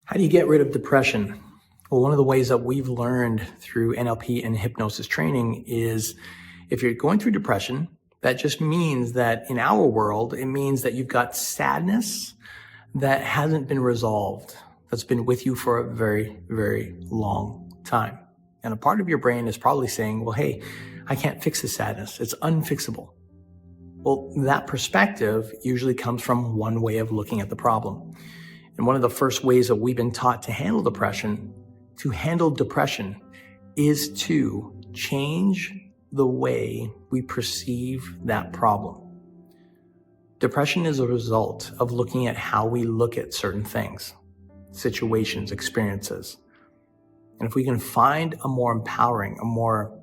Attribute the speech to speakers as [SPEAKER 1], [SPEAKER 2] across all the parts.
[SPEAKER 1] How do you get rid of depression? Well, one of the ways that we've learned through NLP and hypnosis training is if you're going through depression, that just means that in our world, it means that you've got sadness that hasn't been resolved, that's been with you for a very, very long time. And a part of your brain is probably saying, well, hey, I can't fix this sadness. It's unfixable. Well, that perspective usually comes from one way of looking at the problem. And one of the first ways that we've been taught to handle depression is to change the way we perceive that problem. Depression is a result of looking at how we look at certain things, situations, experiences. And if we can find a more empowering, a more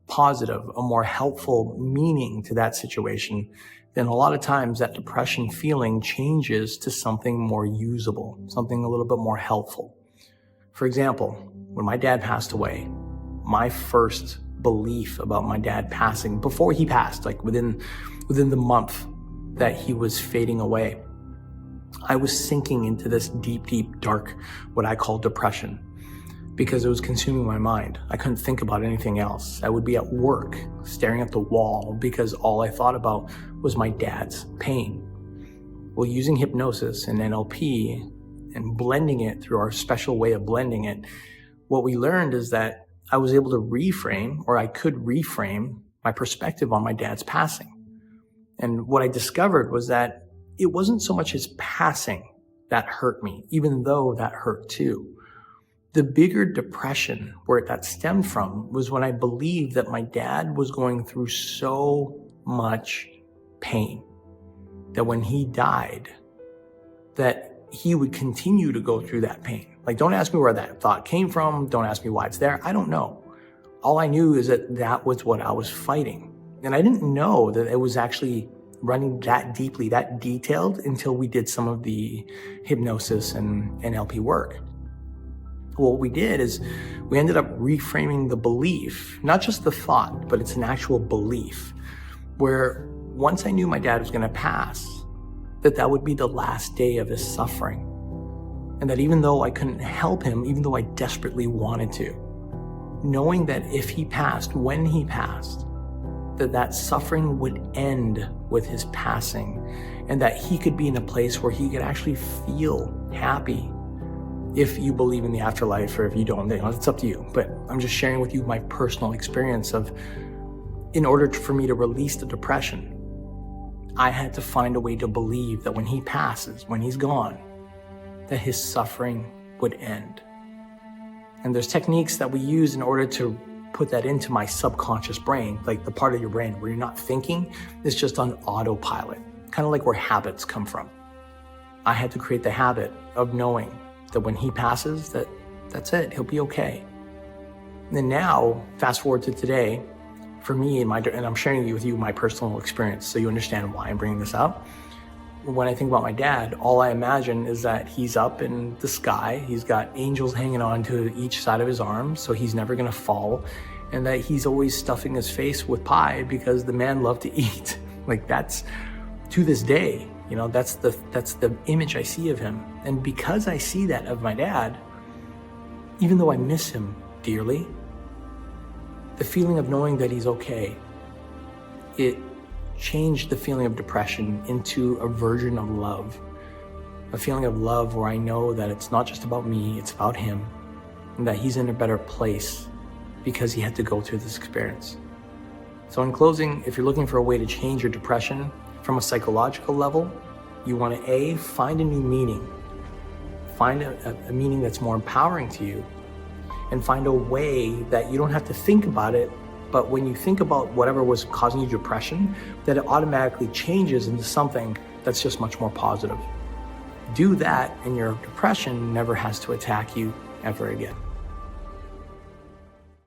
[SPEAKER 1] positive, a more helpful meaning to that situation, then a lot of times that depression feeling changes to something more usable, something a little bit more helpful. For example, when my dad passed away, my first belief about my dad passing, before he passed, like within the month that he was fading away, I was sinking into this deep, deep, dark, what I call depression, because it was consuming my mind. I couldn't think about anything else. I would be at work staring at the wall because all I thought about was my dad's pain. Well, using hypnosis and NLP and blending it through our special way of blending it, what we learned is that I was able to reframe, or I could reframe my perspective on my dad's passing. And what I discovered was that it wasn't so much his passing that hurt me, even though that hurt too. The bigger depression where that stemmed from was when I believed that my dad was going through so much pain, that when he died, that he would continue to go through that pain. Like, don't ask me where that thought came from. Don't ask me why it's there. I don't know. All I knew is that that was what I was fighting. And I didn't know that it was actually running that deeply, that detailed, until we did some of the hypnosis and NLP work. What we did is we ended up reframing the belief, not just the thought, but it's an actual belief, where once I knew my dad was going to pass, that would be the last day of his suffering. And that even though I couldn't help him, even though I desperately wanted to, knowing that if he passed, when he passed, that suffering would end with his passing, and that he could be in a place where he could actually feel happy. If you believe in the afterlife, or if you don't, it's up to you. But I'm just sharing with you my personal experience of, in order for me to release the depression, I had to find a way to believe that when he passes, when he's gone, that his suffering would end. And there's techniques that we use in order to put that into my subconscious brain, like the part of your brain where you're not thinking, it's just on autopilot, kind of like where habits come from. I had to create the habit of knowing that when he passes, that's it, he'll be okay. And then now, fast forward to today, for me, and I'm sharing with you my personal experience so you understand why I'm bringing this up. When I think about my dad, all I imagine is that he's up in the sky, he's got angels hanging on to each side of his arms, so he's never gonna fall, and that he's always stuffing his face with pie because the man loved to eat. Like, that's, to this day, that's the image I see of him. And because I see that of my dad, even though I miss him dearly, the feeling of knowing that he's okay, it changed the feeling of depression into a version of love. A feeling of love where I know that it's not just about me, it's about him, and that he's in a better place because he had to go through this experience. So in closing, if you're looking for a way to change your depression from a psychological level, you want to find a new meaning. Find a meaning that's more empowering to you, and find a way that you don't have to think about it, but when you think about whatever was causing you depression, that it automatically changes into something that's just much more positive. Do that, and your depression never has to attack you ever again.